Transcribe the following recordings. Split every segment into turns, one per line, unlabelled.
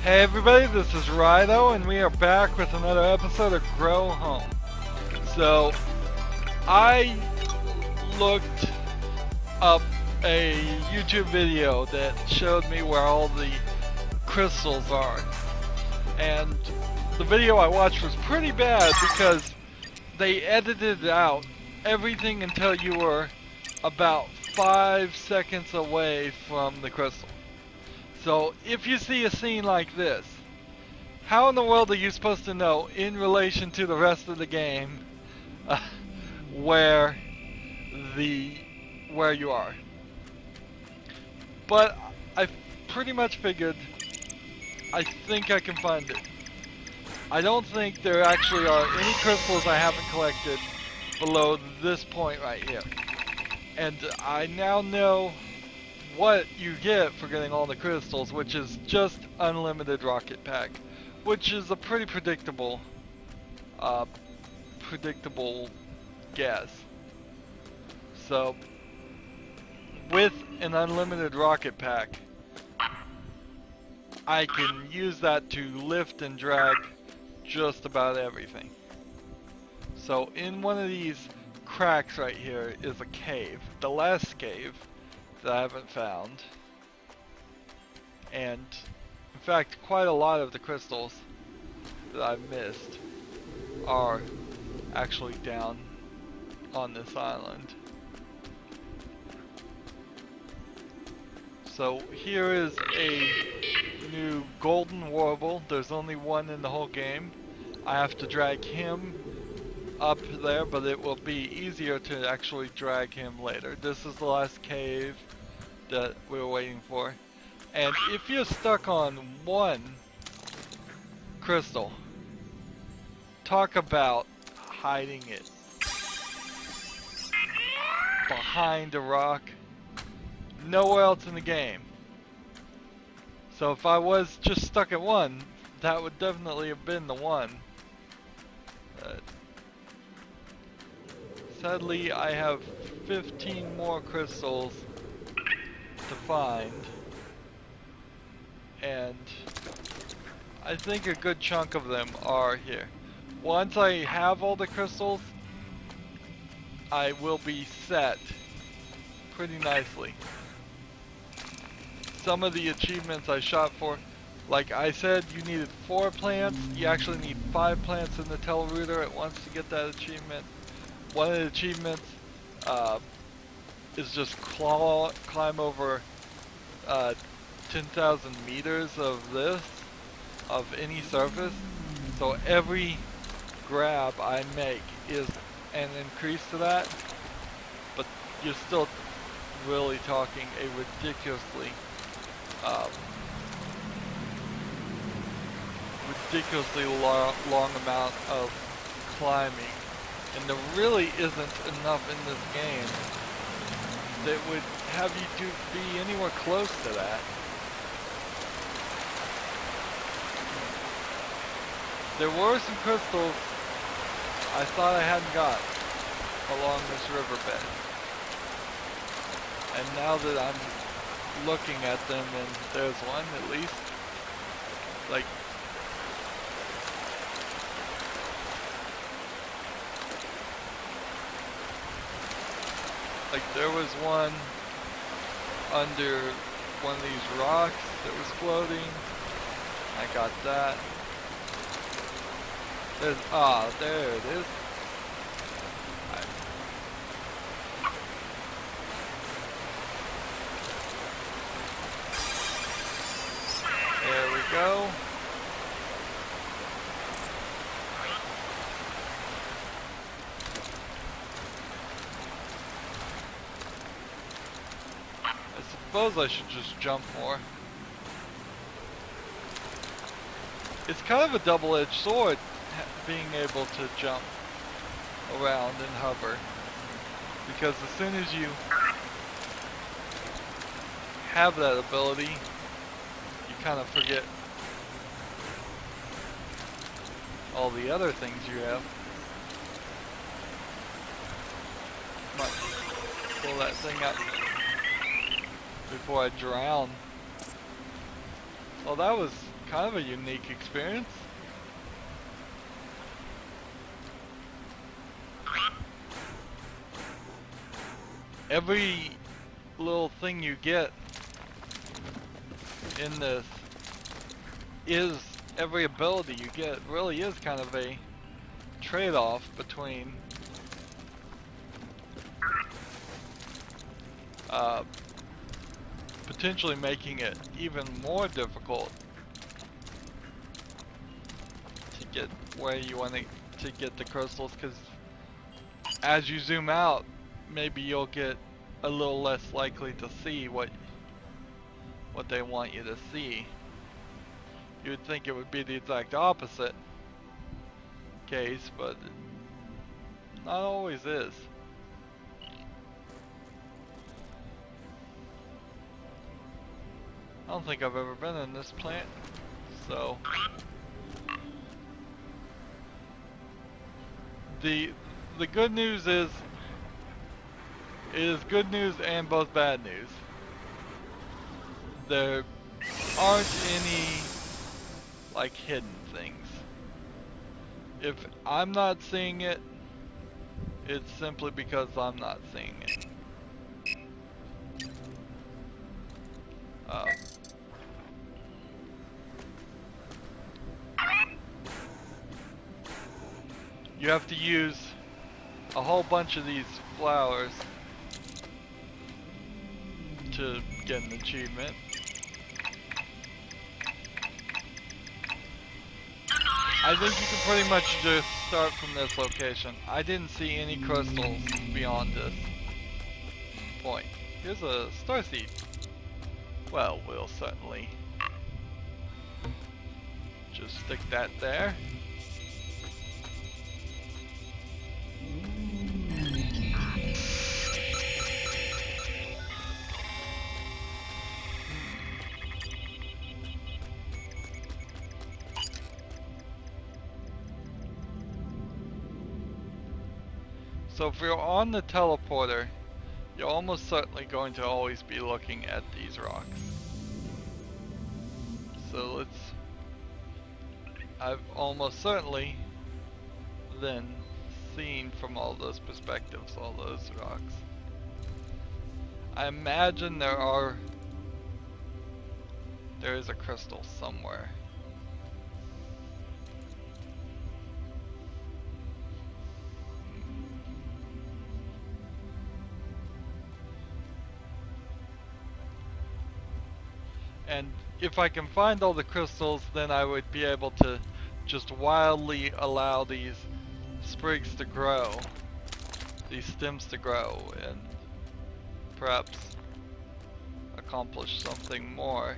Hey everybody, this is Rydo, and we are back with another episode of Grow Home. So, I looked up a YouTube video that showed me where all the crystals are. And the video I watched was pretty bad because they edited out everything until you were about 5 seconds away from the crystal. So if you see a scene like this, how in the world are you supposed to know in relation to the rest of the game where you are? But I pretty much figured I think I can find it. I don't think there actually are any crystals I haven't collected below this point right here. And I now know what you get for getting all the crystals, which is just unlimited rocket pack, which is a pretty predictable guess. So with an unlimited rocket pack, I can use that to lift and drag just about everything. So in one of these cracks right here is a cave, the last cave that I haven't found, and in fact quite a lot of the crystals that I've missed are actually down on this island. So here is a new golden warble. There's only one in the whole game. I have to drag him up there, but it will be easier to actually drag him later. This is the last cave that we were waiting for. And if you're stuck on one crystal, talk about hiding it behind a rock. Nowhere else in the game. So if I was just stuck at one, that would definitely have been the one. Sadly, I have 15 more crystals to find, and I think a good chunk of them are here. Once I have all the crystals, I will be set pretty nicely. Some of the achievements I shot for, like I said, you needed 4 plants. You actually need 5 plants in the Telrooter at once to get that achievement. One of the achievements is just climb over 10,000 meters of any surface. So every grab I make is an increase to that, but you're still really talking a ridiculously long amount of climbing, and there really isn't enough in this game that would have you be anywhere close to that. There were some crystals I thought I hadn't got along this riverbed, and now that I'm looking at them, and there's one at least, like there was one under one of these rocks that was floating. I got that. There it is. There we go. I suppose I should just jump more. It's kind of a double-edged sword, being able to jump around and hover, because as soon as you have that ability, you kind of forget all the other things you have. Might pull that thing up before I drown. Well, that was kind of a unique experience. Every little thing you get in this is, every ability you get really is kind of a trade-off between potentially making it even more difficult to get where you want to get the crystals, because as you zoom out, maybe you'll get a little less likely to see what they want you to see. You would think it would be the exact opposite case, but not always is. I don't think I've ever been in this plant, so the good news is, it is good news and both bad news. There aren't any like hidden things. If I'm not seeing it, it's simply because I'm not seeing it. You have to use a whole bunch of these flowers to get an achievement. I think you can pretty much just start from this location. I didn't see any crystals beyond this point. Here's a starseed. Well, we'll certainly just stick that there. So if you're on the teleporter, you're almost certainly going to always be looking at these rocks. So I've almost certainly then seen from all those perspectives, all those rocks. I imagine there is a crystal somewhere. And if I can find all the crystals, then I would be able to just wildly allow these sprigs to grow, these stems to grow, and perhaps accomplish something more.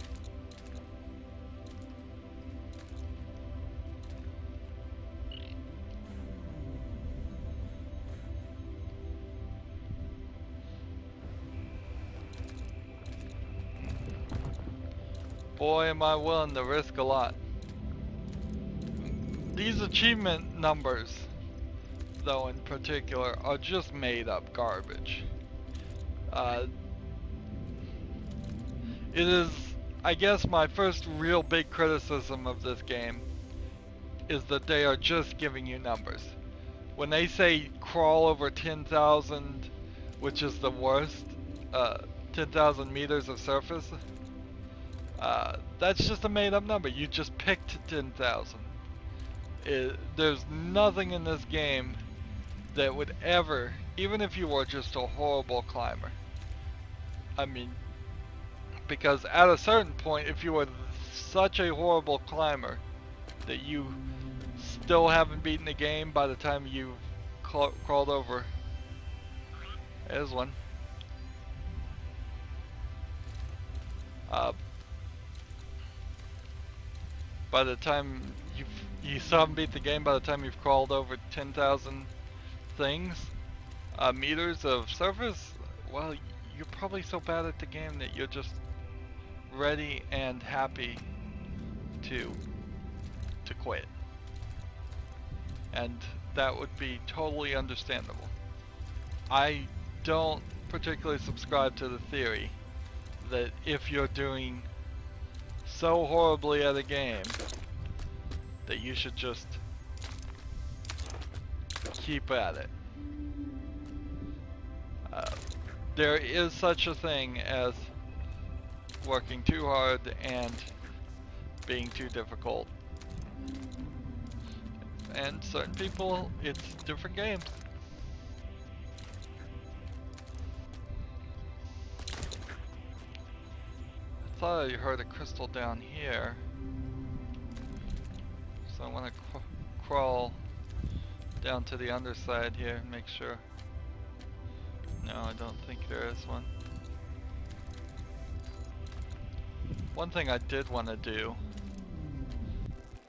Boy, am I willing to risk a lot. These achievement numbers, though, in particular, are just made up garbage. It is, I guess, my first real big criticism of this game is that they are just giving you numbers. When they say crawl over 10,000, which is the worst, 10,000 meters of surface, that's just a made up number. You just picked 10,000. There's nothing in this game that would ever, even if you were just a horrible climber, I mean, because at a certain point, if you were such a horrible climber that you still haven't beaten the game by the time you've crawled over, there's one, by the time you still haven't beat the game by the time you've crawled over 10,000 things, meters of surface, well, you're probably so bad at the game that you're just ready and happy to quit. And that would be totally understandable. I don't particularly subscribe to the theory that if you're doing so horribly at a game that you should just keep at it. There is such a thing as working too hard and being too difficult. And certain people, it's different games. I thought I heard a crystal down here. So I want to crawl down to the underside here and make sure. No, I don't think there is one. One thing I did want to do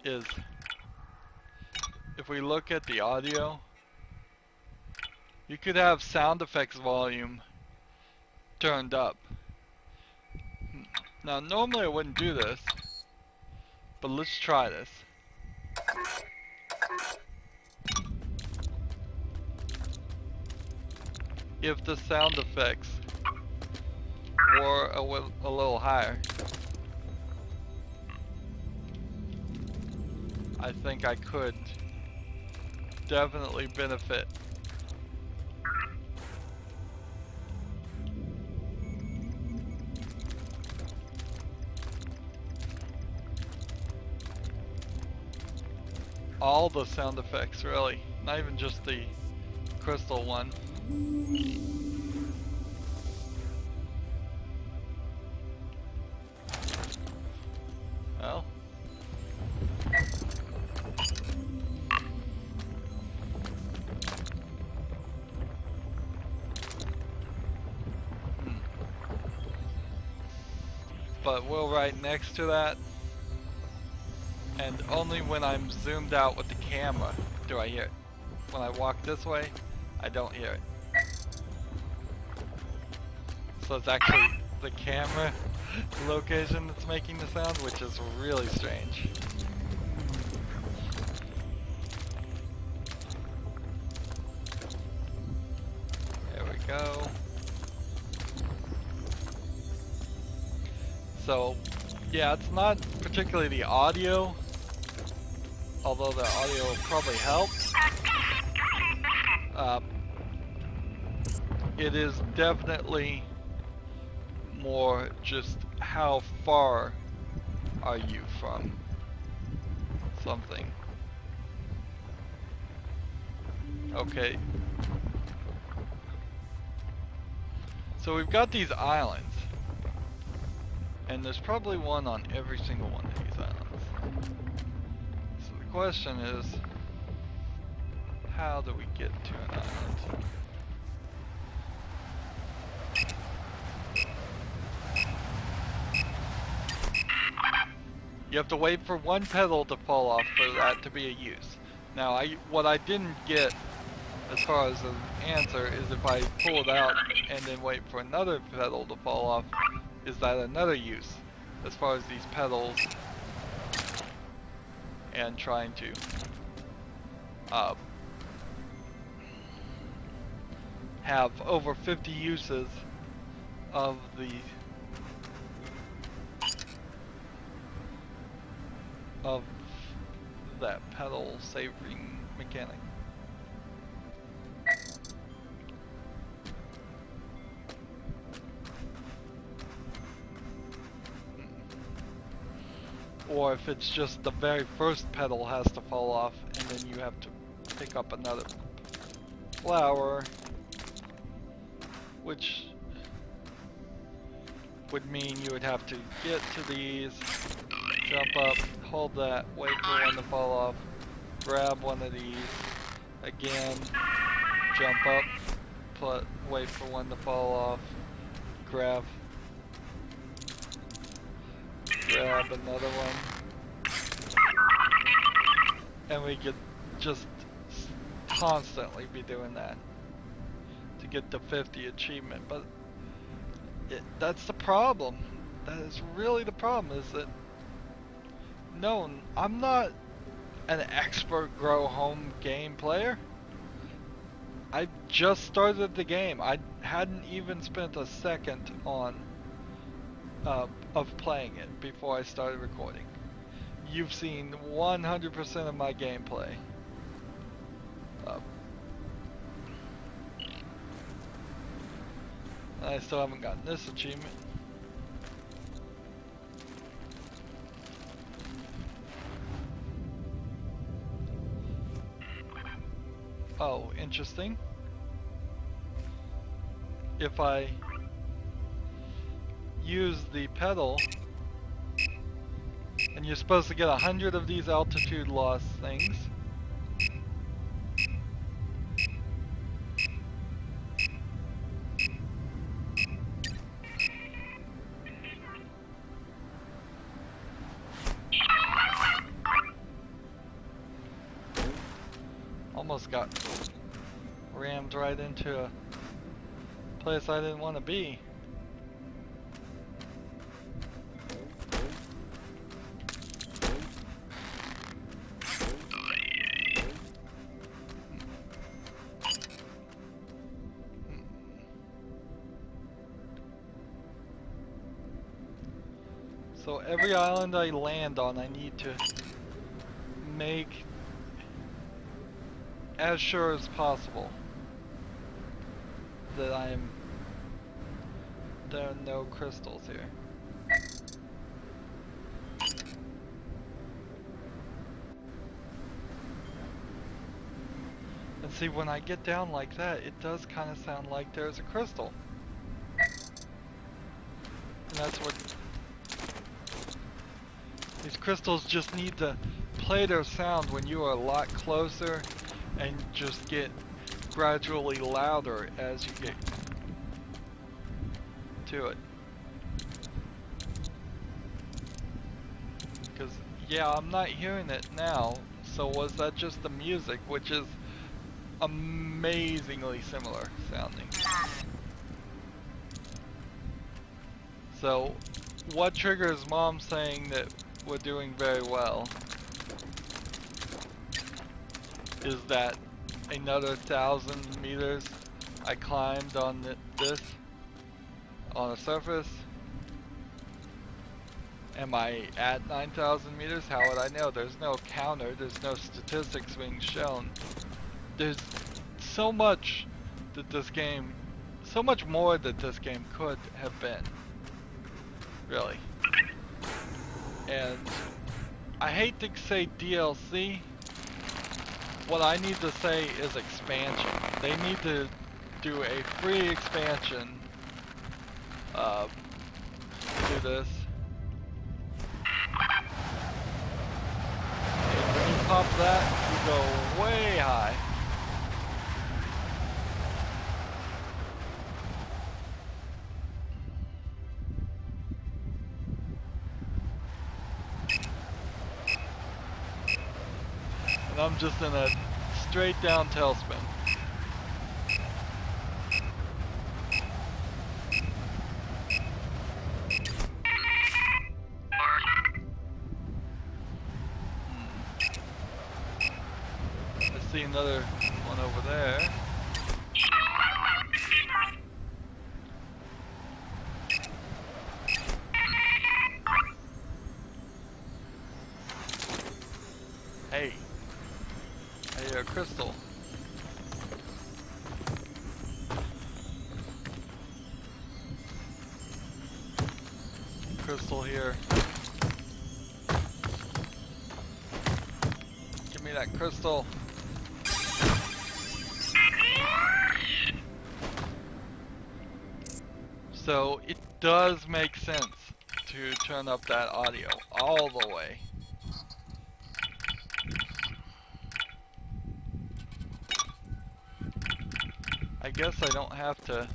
is, if we look at the audio, you could have sound effects volume turned up. Now normally I wouldn't do this, but let's try this. If the sound effects were a little higher, I think I could definitely benefit. All the sound effects, really, not even just the crystal one. Well, but we're right next to that, and only when I'm zoomed out with the camera do I hear it. When I walk this way, I don't hear it. So it's actually the camera location that's making the sound, which is really strange. There we go. So, yeah, it's not particularly the audio, although the audio will probably help. It is definitely more just how far are you from something. Okay. So we've got these islands, and there's probably one on every single one of these islands. So the question is, how do we get to an island? You have to wait for one petal to fall off for that to be a use. Now, what I didn't get as far as an answer is if I pull it out and then wait for another petal to fall off, is that another use as far as these petals and trying to have over 50 uses of that pedal saving mechanic. Or if it's just the very first petal has to fall off and then you have to pick up another flower, which would mean you would have to get to these, jump up, hold that, wait for one to fall off, grab one of these, again, jump up, wait for one to fall off, grab another one, and we could just constantly be doing that to get the 50 achievement. But that's the problem. That is really the problem, is that no, I'm not an expert grow home game player. I just started the game. I hadn't even spent a second on of playing it before I started recording. You've seen 100% of my gameplay. I still haven't gotten this achievement. Oh, interesting. If I use the pedal, and you're supposed to get 100 of these altitude loss things. Almost got rammed right into a place I didn't want to be. So every island I land on, I need to make as sure as possible that there are no crystals here. And see, when I get down like that, it does kind of sound like there's a crystal. And that's what these crystals just need to play their sound when you are a lot closer and just get gradually louder as you get to it. Because, yeah, I'm not hearing it now, so was that just the music, which is amazingly similar sounding. So, what triggers Mom saying that we're doing very well is that another 1,000 meters I climbed on this on a surface. Am I at 9,000 meters? How would I know? There's no counter, there's no statistics being shown. There's so much that this game, so much more that this game could have been. Really. And I hate to say DLC. What I need to say is expansion. They need to do a free expansion to this. And when you pop that, you go way high. And I'm just in a straight down tailspin. I see another one over there. Hey. I hear a crystal. Crystal here. Give me that crystal. So it does make sense to turn up that audio all the way. I guess I don't have to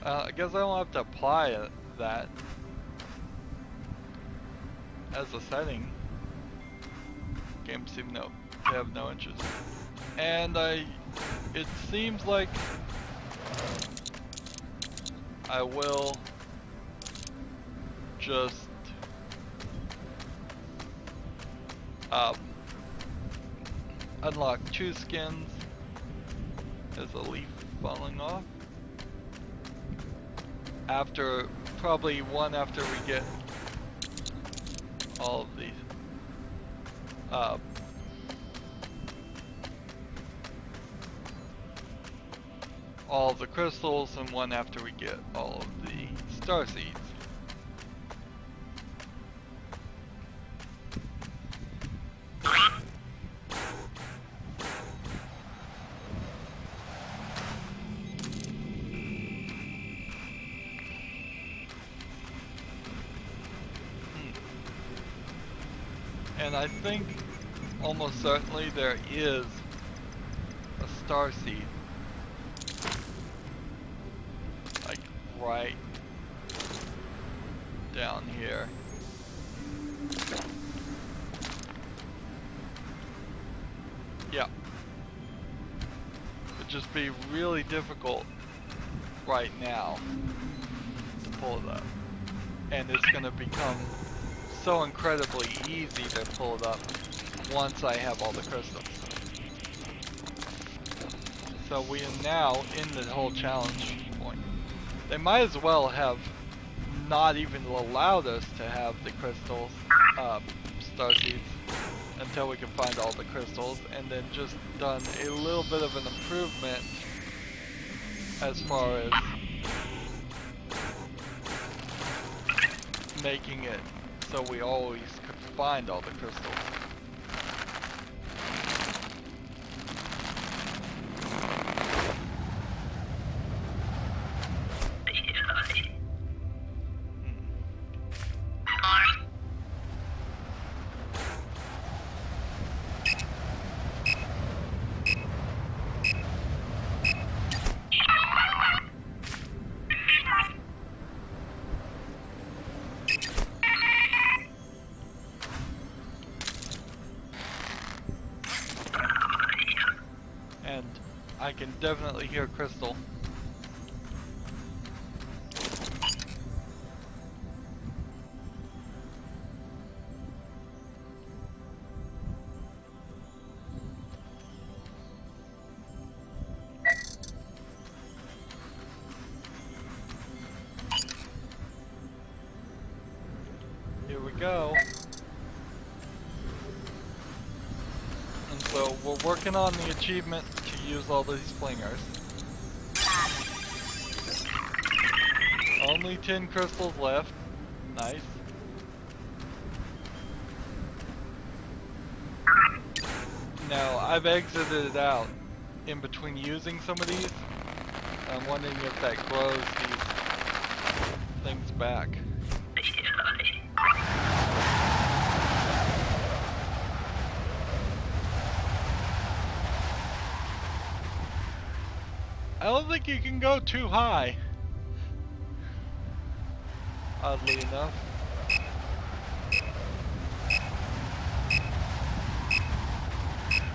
I guess I don't have to apply that as a setting. Games seem to have no interest. And it seems like I will just unlock true skins. There's a leaf falling off. After, probably one after we get all of these. All of the crystals, and one after we get all of the star seeds. And I think almost certainly there is a star seed. Like right down here. Yeah. It'd just be really difficult right now to pull it up. And it's gonna become so incredibly easy to pull it up once I have all the crystals. So we are now in the whole challenge point. They might as well have not even allowed us to have the crystals, star seeds, until we can find all the crystals, and then just done a little bit of an improvement as far as making it so we always could find all the crystals. I can definitely hear crystal. Here we go. And so we're working on the achievement to use all these flingers. Only 10 crystals left. Nice. Now, I've exited it out in between using some of these. I'm wondering if that grows these things back. I don't think you can go too high, oddly enough.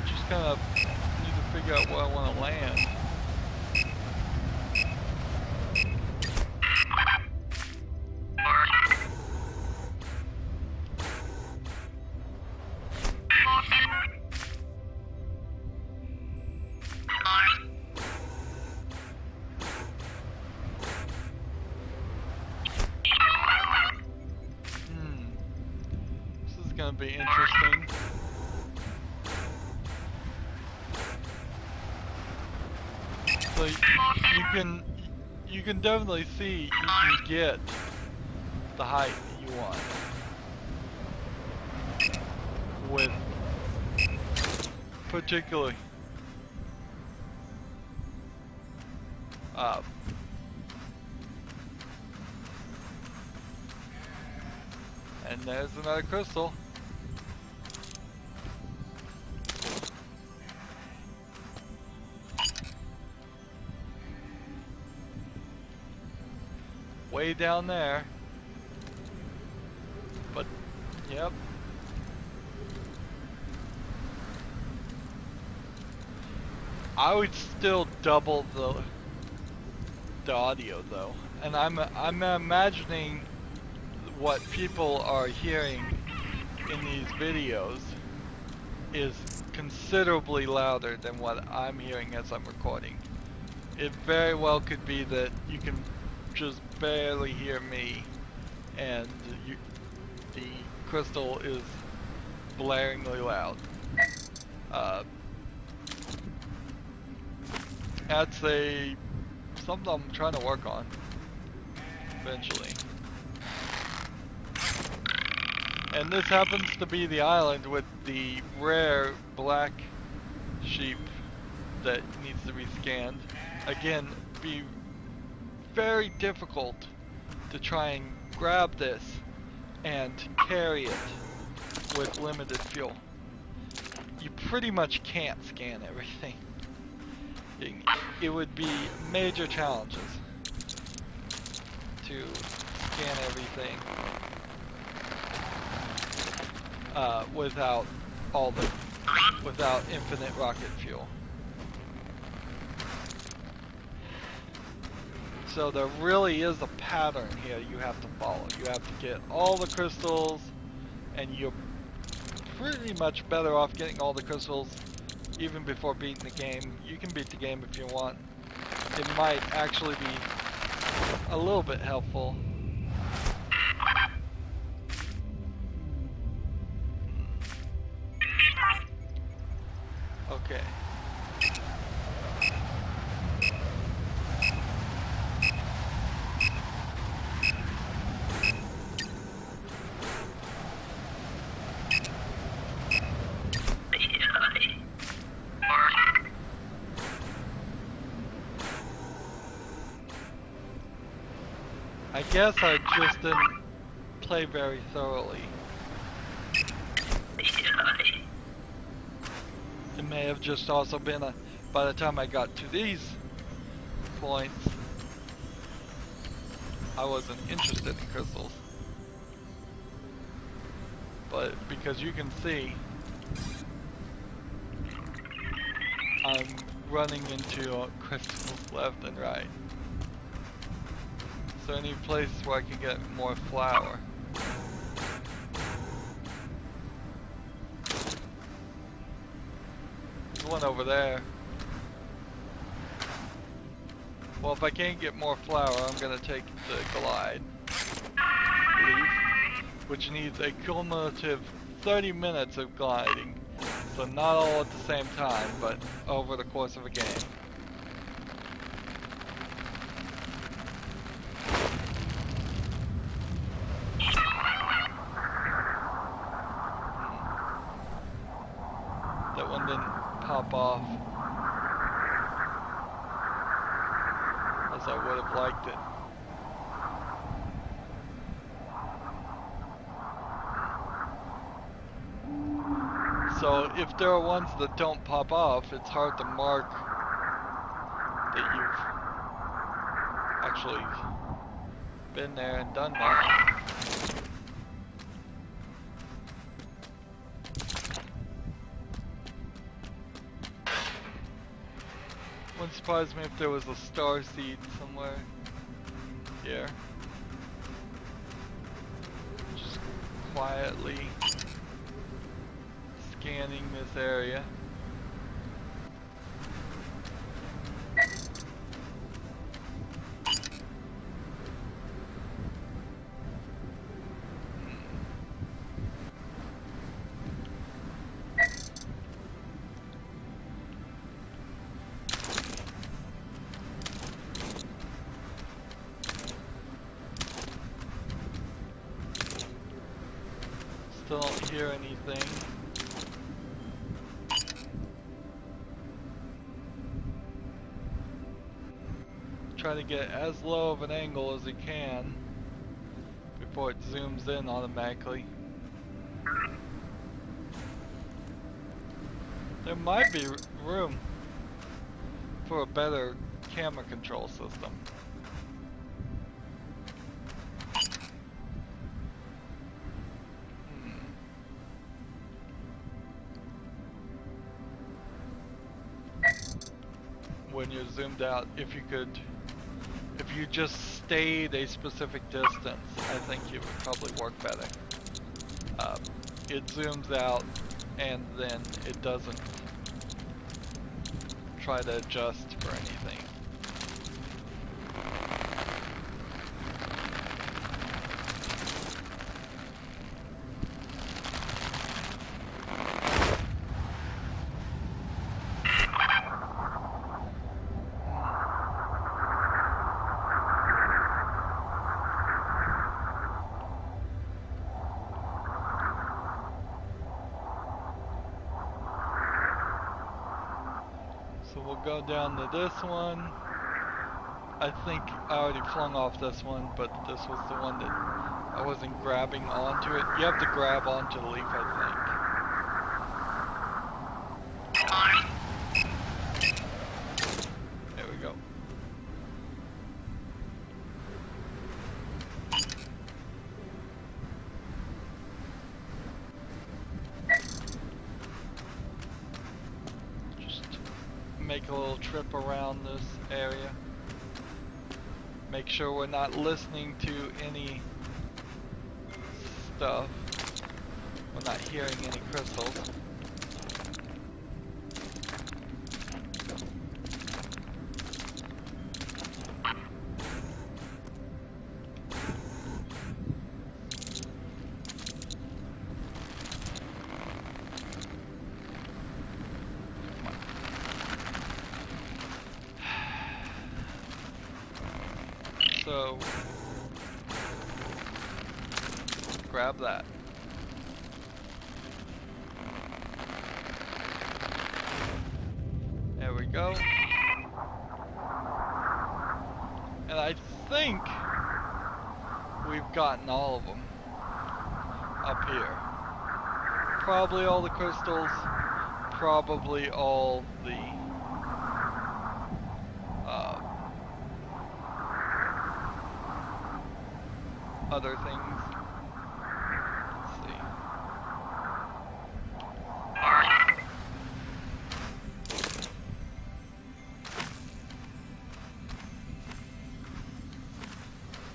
Just kind of need to figure out where I want to land. Gonna be interesting. So you can definitely see you can get the height that you want with particularly and there's another crystal. Way down there. But, yep. I would still double the audio though. And I'm imagining what people are hearing in these videos is considerably louder than what I'm hearing as I'm recording. It very well could be that you can just barely hear me, and the crystal is blaringly loud. That's something I'm trying to work on eventually. And this happens to be the island with the rare black sheep that needs to be scanned. Again, be very difficult to try and grab this and carry it with limited fuel. You pretty much can't scan everything. It would be major challenges to scan everything without infinite rocket fuel. So there really is a pattern here you have to follow. You have to get all the crystals, and you're pretty much better off getting all the crystals even before beating the game. You can beat the game if you want. It might actually be a little bit helpful. Okay. I guess I just didn't play very thoroughly. It may have just also been by the time I got to these points, I wasn't interested in crystals. But because you can see, I'm running into crystals left and right. Is there any place where I can get more flour? There's one over there. Well, if I can't get more flour, I'm gonna take the glide leaf, which needs a cumulative 30 minutes of gliding. So not all at the same time, but over the course of a game. That one didn't pop off as I would have liked it. So if there are ones that don't pop off, it's hard to mark that you've actually been there and done that. Wouldn't surprise me if there was a star seed somewhere here. Just quietly scanning this area. Still don't hear anything. Try to get as low of an angle as you can before it zooms in automatically. There might be room for a better camera control system. When you're zoomed out, if you just stayed a specific distance, I think it would probably work better. It zooms out and then it doesn't try to adjust for anything. So we'll go down to this one. I think I already flung off this one, but this was the one that I wasn't grabbing onto it. You have to grab onto the leaf, I think. There we go. Make a little trip around this area. Make sure we're not listening to any stuff. We're not hearing any crystals. So, grab that. There we go. And I think we've gotten all of them up here. Probably all the crystals, probably all the other things. Let's see.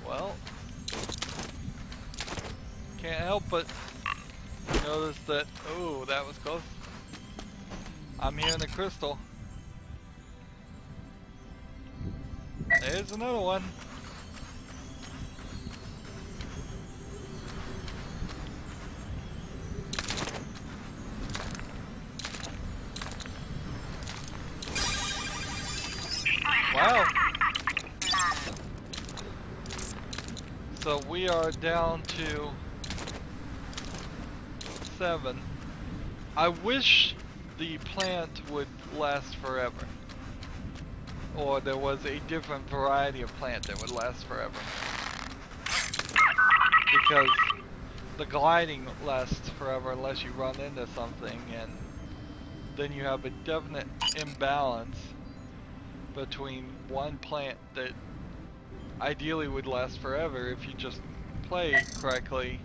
Well, can't help but notice that, oh, that was close. I'm hearing a crystal. There's another one. Wow. So we are down to 7. I wish the plant would last forever. Or there was a different variety of plant that would last forever. Because the gliding lasts forever unless you run into something, and then you have a definite imbalance between one plant that ideally would last forever if you just play correctly,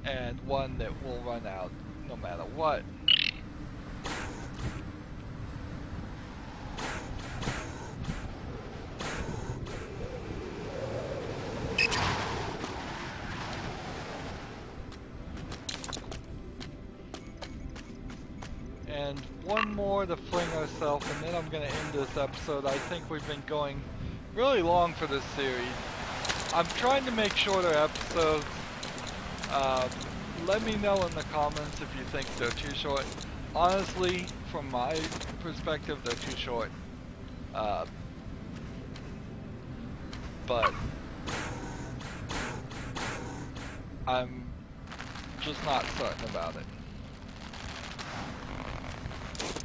and one that will run out no matter what. And one more to fling ourselves, and then I'm going to end this episode. I think we've been going really long for this series. I'm trying to make shorter episodes. Let me know in the comments if you think they're too short. Honestly, from my perspective, they're too short. But I'm just not certain about it.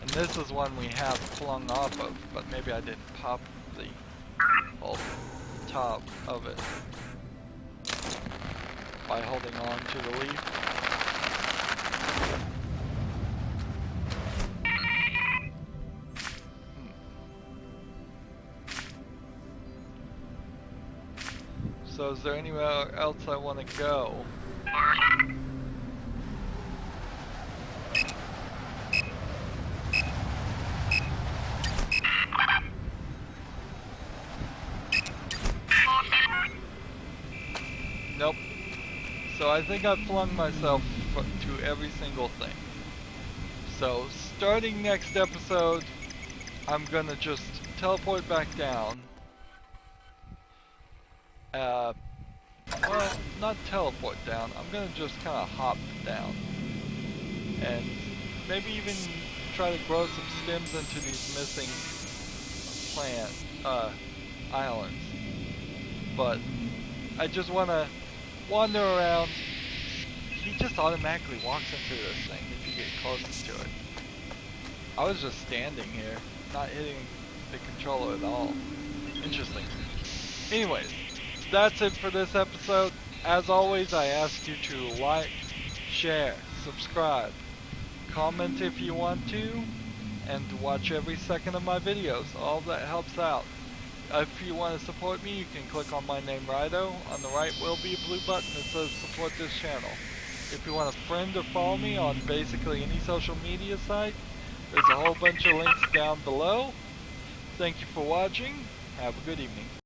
And this is one we have flung off of, but maybe I didn't pop the whole top of it by holding on to the leaf. So is there anywhere else I want to go? Nope. So I think I've flung myself to every single thing. So starting next episode, I'm gonna just teleport back down. Well, not teleport down. I'm gonna just kind of hop down. And maybe even try to grow some stems into these missing islands. But I just want to wander around. He just automatically walks into this thing if you get close to it. I was just standing here, not hitting the controller at all. Interesting. Anyways, that's it for this episode. As always, I ask you to like, share, subscribe, comment if you want to, and watch every second of my videos. All that helps out. If you want to support me, you can click on my name, Rydo. On the right will be a blue button that says support this channel. If you want to friend or follow me on basically any social media site, there's a whole bunch of links down below. Thank you for watching. Have a good evening.